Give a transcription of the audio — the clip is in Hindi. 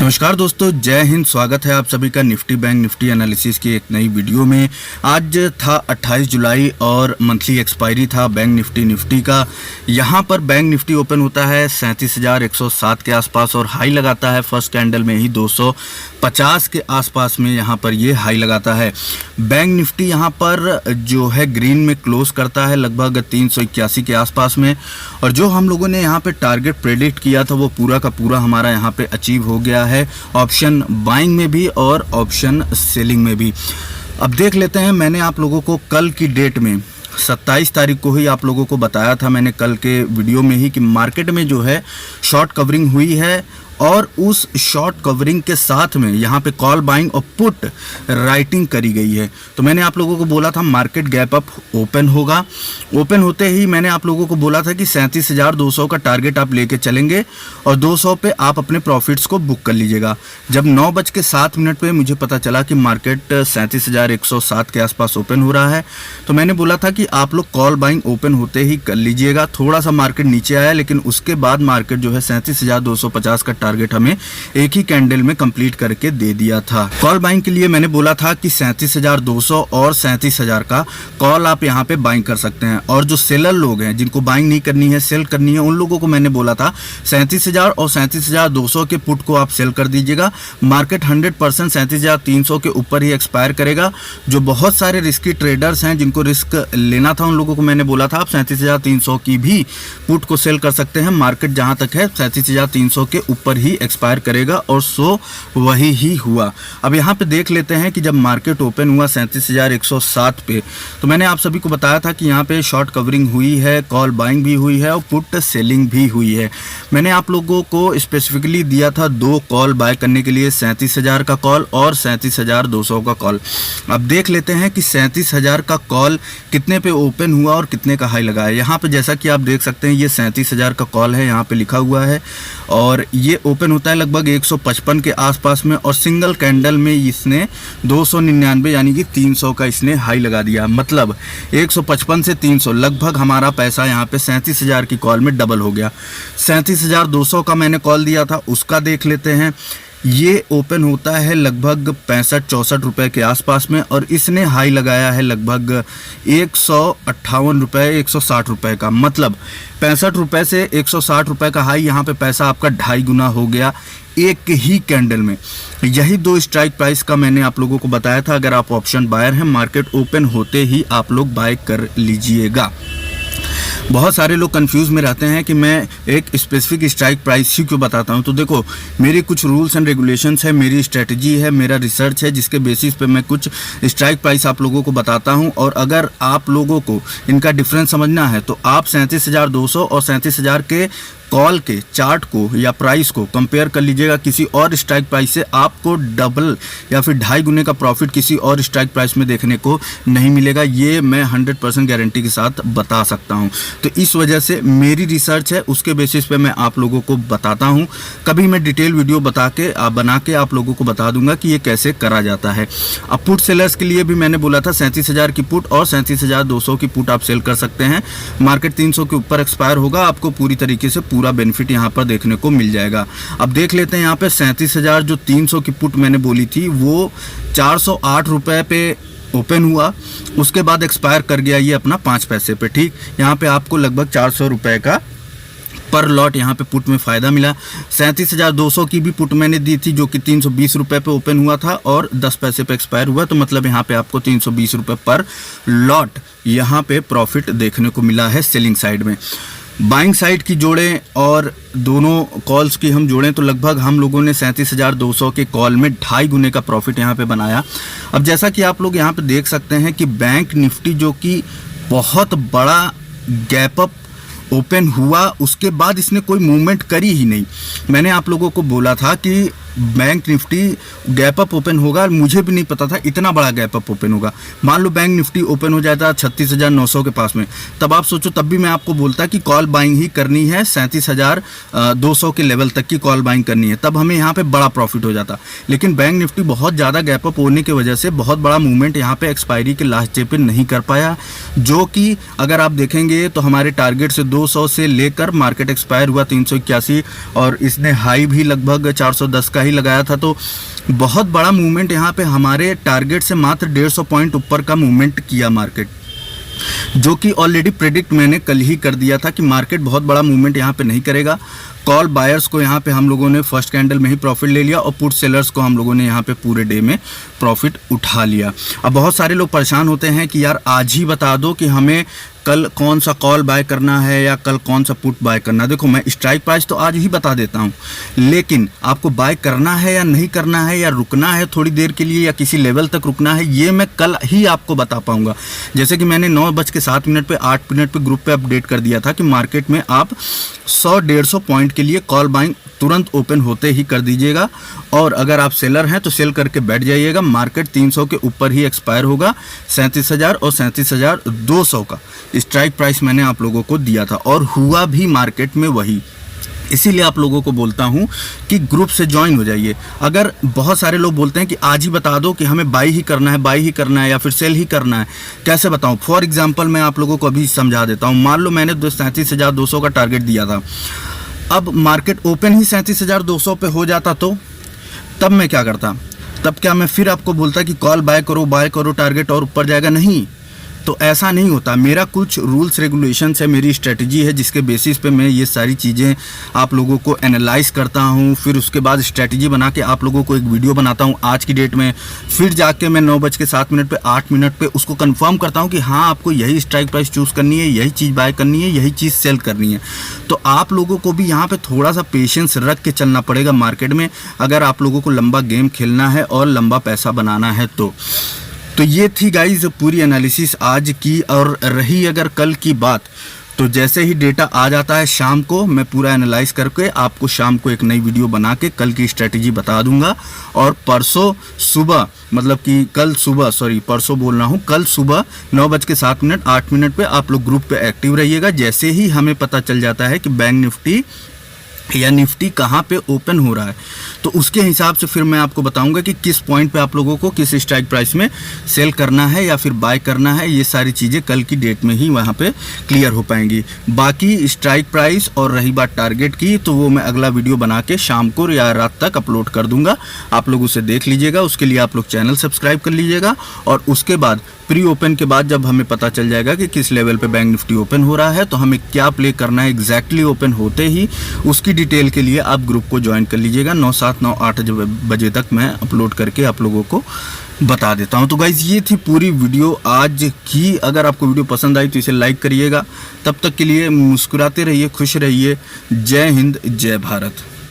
नमस्कार दोस्तों, जय हिंद। स्वागत है आप सभी का निफ्टी बैंक निफ्टी एनालिसिस की एक नई वीडियो में। आज था 28 जुलाई और मंथली एक्सपायरी था बैंक निफ्टी का। यहाँ पर बैंक निफ्टी ओपन होता है 37,107 के आसपास और हाई लगाता है फर्स्ट कैंडल में ही 250 के आसपास में यहाँ पर ये हाई लगाता है। बैंक निफ्टी यहाँ पर जो है ग्रीन में क्लोज करता है लगभग 381 के आसपास में, और जो हम लोगों ने यहाँ पे टारगेट प्रेडिक्ट किया था वो पूरा का पूरा हमारा यहाँ पे अचीव हो गया है, ऑप्शन बाइंग में भी और ऑप्शन सेलिंग में भी। अब देख लेते हैं, मैंने आप लोगों को कल की डेट में 27 तारीख को ही आप लोगों को बताया था मैंने कल के वीडियो में ही कि मार्केट में जो है शॉर्ट कवरिंग हुई है, और उस शॉर्ट कवरिंग के साथ में यहाँ पे कॉल बाइंग और पुट राइटिंग करी गई है। तो मैंने आप लोगों को बोला था मार्केट गैप अप ओपन होगा। ओपन होते ही मैंने आप लोगों को बोला था कि 37,200 का टारगेट आप लेके चलेंगे और 200 पे आप अपने प्रॉफिट्स को बुक कर लीजिएगा। जब 9:07 पे मुझे पता चला कि मार्केट 37,107 के आसपास ओपन हो रहा है, तो मैंने बोला था कि आप लोग कॉल बाइंग ओपन होते ही कर लीजिएगा। थोड़ा सा मार्केट नीचे आया, लेकिन उसके बाद मार्केट जो है 37,250 का टारगेट हमें एक ही कैंडल में कंप्लीट करके दे दिया था। कॉल बाइंग के लिए मैंने बोला था कि 37,200 और 37,000 का कॉल आप यहां पे बाइंग कर सकते हैं, और जो सेलर लोग हैं जिनको बाइंग नहीं करनी है सेल करनी है, उन लोगों को मैंने बोला था 37,000 और 37,200 के पुट को आप सेल कर दीजिएगा। मार्केट 100% 37,300 के ऊपर ही एक्सपायर करेगा। जो बहुत सारे रिस्की ट्रेडर्स हैं जिनको रिस्क लेना था, उन लोगों को मैंने बोला था आप 37,300 की भी पुट को सेल कर सकते हैं। मार्केट जहां तक है 37,300 के ऊपर ही एक्सपायर करेगा, और सो वही ही हुआ। अब यहाँ पे देख लेते हैं कि जब मार्केट ओपन हुआ 37,107 पे, तो मैंने आप सभी को बताया था कि यहाँ पे शॉर्ट कवरिंग हुई है, कॉल बाइंग भी हुई है और पुट सेलिंग भी हुई है। मैंने आप लोगों को स्पेसिफिकली दिया था 2 कॉल बाय करने के लिए, 37,000 का कॉल और 37,200 का कॉल। अब देख लेते हैं कि 37,000 का कॉल कितने पे ओपन हुआ और कितने का हाई लगा है। यहाँ पे जैसा कि आप देख सकते हैं ये 37,000 का कॉल है, यहाँ पे लिखा हुआ है, और ये ओपन होता है लगभग 155 के आसपास में, और सिंगल कैंडल में इसने 299 यानी कि 300 का इसने हाई लगा दिया। मतलब 155 से 300 लगभग हमारा पैसा यहाँ पे 37,000 की कॉल में डबल हो गया। 37,200 का मैंने कॉल दिया था, उसका देख लेते हैं। ये ओपन होता है लगभग 65-64 रुपये के आसपास में, और इसने हाई लगाया है लगभग 158 रुपये 160 रुपये का। मतलब 65 रुपये से 160 रुपये का हाई, यहाँ पे पैसा आपका 2.5 गुना हो गया एक ही कैंडल में। यही 2 स्ट्राइक प्राइस का मैंने आप लोगों को बताया था। अगर आप ऑप्शन बायर हैं, मार्केट ओपन होते ही आप लोग बाय कर लीजिएगा। बहुत सारे लोग कंफ्यूज में रहते हैं कि मैं एक स्पेसिफिक स्ट्राइक प्राइस ही क्यों बताता हूं। तो देखो, मेरी कुछ रूल्स एंड रेगुलेशंस है, मेरी स्ट्रेटजी है, मेरा रिसर्च है, जिसके बेसिस पे मैं कुछ स्ट्राइक प्राइस आप लोगों को बताता हूं। और अगर आप लोगों को इनका डिफरेंस समझना है तो आप 37,200 और 37,000 के कॉल के चार्ट को या प्राइस को कंपेयर कर लीजिएगा किसी और स्ट्राइक प्राइस से। आपको डबल या फिर 2.5 गुने का प्रॉफिट किसी और स्ट्राइक प्राइस में देखने को नहीं मिलेगा, ये मैं 100% गारंटी के साथ बता सकता हूं। तो इस वजह से मेरी रिसर्च है, उसके बेसिस पे मैं आप लोगों को बताता हूं। कभी मैं डिटेल वीडियो बना के आप लोगों को बता दूंगा कि ये कैसे करा जाता है। अब पुट सेलर्स के लिए भी मैंने बोला था 37,000 की पुट और 37,200 की पुट आप सेल कर सकते हैं। मार्केट 300 के ऊपर एक्सपायर होगा, आपको पूरी तरीके से पूरा बेनिफिट यहाँ पर देखने को मिल जाएगा। अब देख लेते हैं यहाँ पे 37,000 जो 300 की पुट मैंने बोली थी वो 408 रुपये पे ओपन हुआ, उसके बाद एक्सपायर कर गया ये अपना 5 पैसे पे। ठीक, यहाँ पे आपको लगभग 400 रुपये का पर लॉट यहाँ पे पुट में फ़ायदा मिला। 37,200 की भी पुट मैंने दी थी जो कि 320 रुपये पे ओपन हुआ था और 10 पैसे पे एक्सपायर हुआ, तो मतलब यहाँ पे आपको 320 रुपये पर लॉट यहाँ पे प्रॉफिट देखने को मिला है सेलिंग साइड में। बाइंग साइड की जोड़ें और दोनों कॉल्स की हम जोड़ें तो लगभग हम लोगों ने 37,200 के कॉल में 2.5 गुने का प्रॉफिट यहाँ पे बनाया। अब जैसा कि आप लोग यहाँ पे देख सकते हैं कि बैंक निफ्टी जो कि बहुत बड़ा गैप अप ओपन हुआ, उसके बाद इसने कोई मूवमेंट करी ही नहीं। मैंने आप लोगों को बोला था कि bank Nifty gap up open होगा, मुझे भी नहीं पता था इतना बड़ा गैप अप ओपन होगा। मान लो बैंक निफ्टी ओपन हो जाता 36,900 के पास में, तब आप सोचो, तब भी मैं आपको बोलता कि कॉल बाइंग ही करनी है, 37,200 के लेवल तक की कॉल बाइंग करनी है, तब हमें यहाँ पे बड़ा प्रॉफिट हो जाता। लेकिन बैंक निफ्टी बहुत ज़्यादा गैप अप होने की वजह से बहुत बड़ा मूवमेंट यहाँ पे एक्सपायरी के लास्ट डे पे नहीं कर पाया, जो कि अगर आप देखेंगे तो हमारे टारगेट से 200 से लेकर मार्केट एक्सपायर हुआ 381 और इसने हाई भी लगभग 410 का ही लगाया था, तो बहुत बड़ा मूवमेंट यहाँ पे हमारे टारगेट से मात्र 150 पॉइंट ऊपर का मूवमेंट किया मार्केट, जो कि ऑलरेडी प्रेडिक्ट मैंने कल ही कर दिया था कि मार्केट बहुत बड़ा मूवमेंट यहाँ पे नहीं करेगा। कॉल बायर्स को यहाँ पे हम लोगों ने फर्स्ट कैंडल में ही प्रॉफिट ले लिया और पुट सेलर्स को हम लोगों ने यहाँ पे पूरे डे में प्रॉफिट उठा लिया। अब बहुत सारे लोग परेशान होते हैं कि यार आज ही बता दो कि हमें कल कौन सा कॉल बाय करना है या कल कौन सा पुट बाय करना है। देखो, मैं स्ट्राइक प्राइस तो आज ही बता देता हूँ, लेकिन आपको बाय करना है या नहीं करना है, या रुकना है थोड़ी देर के लिए या किसी लेवल तक रुकना है, ये मैं कल ही आपको बता पाऊंगा। जैसे कि मैंने 9:07 पे 8 मिनट पे ग्रुप पे अपडेट कर दिया था कि मार्केट में आप 100-150 पॉइंट के लिए कॉल बाइंग तुरंत ओपन होते ही कर दीजिएगा, और अगर आप सेलर हैं तो सेल करके बैठ जाइएगा। मार्केट 300 के ऊपर ही एक्सपायर होगा। 37,000 और 37,200 का स्ट्राइक प्राइस मैंने आप लोगों को दिया था और हुआ भी मार्केट में वही। इसीलिए आप लोगों को बोलता हूं कि ग्रुप से ज्वाइन हो जाइए। अगर बहुत सारे लोग बोलते हैं कि आज ही बता दो कि हमें बाई ही करना है या फिर सेल ही करना है, कैसे बताऊं? फॉर एग्जांपल मैं आप लोगों को अभी समझा देता हूं। मान लो मैंने 37,200 का टारगेट दिया था, अब मार्केट ओपन ही 37,200 पे हो जाता तो तब मैं क्या करता? तब क्या मैं फिर आपको बोलता कि कॉल बाय करो टारगेट और ऊपर जाएगा? नहीं, तो ऐसा नहीं होता। मेरा कुछ रूल्स रेगुलेशंस है, मेरी स्ट्रेटजी है, जिसके बेसिस पे मैं ये सारी चीज़ें आप लोगों को एनालाइज करता हूँ। फिर उसके बाद स्ट्रेटजी बना के आप लोगों को एक वीडियो बनाता हूँ आज की डेट में। फिर जाके मैं 9:07 पे 8 मिनट पे उसको कंफर्म करता हूँ कि हाँ, आपको यही स्ट्राइक प्राइस चूज़ करनी है, यही चीज़ बाय करनी है, यही चीज़ सेल करनी है। तो आप लोगों को भी यहाँ पर थोड़ा सा पेशेंस रख के चलना पड़ेगा मार्केट में, अगर आप लोगों को लंबा गेम खेलना है और लंबा पैसा बनाना है तो ये थी गाइज पूरी एनालिसिस आज की। और रही अगर कल की बात, तो जैसे ही डेटा आ जाता है शाम को मैं पूरा एनालाइज करके आपको शाम को एक नई वीडियो बना के कल की स्ट्रेटजी बता दूंगा। और परसों सुबह, मतलब कि कल सुबह 9:07 8 मिनट पे आप लोग ग्रुप पे एक्टिव रहिएगा। जैसे ही हमें पता चल जाता है कि बैंक निफ्टी या निफ्टी कहाँ पे ओपन हो रहा है, तो उसके हिसाब से फिर मैं आपको बताऊंगा कि किस पॉइंट पे आप लोगों को किस स्ट्राइक प्राइस में सेल करना है या फिर बाय करना है। ये सारी चीज़ें कल की डेट में ही वहाँ पे क्लियर हो पाएंगी। बाकी स्ट्राइक प्राइस और रही बात टारगेट की, तो वो मैं अगला वीडियो बना के शाम को या रात तक अपलोड कर दूंगा, आप लोग उसे देख लीजिएगा। उसके लिए आप लोग चैनल सब्सक्राइब कर लीजिएगा। और उसके बाद प्री ओपन के बाद जब हमें पता चल जाएगा कि किस लेवल पे बैंक निफ्टी ओपन हो रहा है, तो हमें क्या प्ले करना है एग्जैक्टली ओपन होते ही, उसकी डिटेल के लिए आप ग्रुप को ज्वाइन कर लीजिएगा। 9, 7, 9, 8 बजे तक मैं अपलोड करके आप लोगों को बता देता हूं। तो गाइज ये थी पूरी वीडियो आज की। अगर आपको वीडियो पसंद आई तो इसे लाइक करिएगा। तब तक के लिए मुस्कुराते रहिए, खुश रहिए। जय हिंद, जय भारत।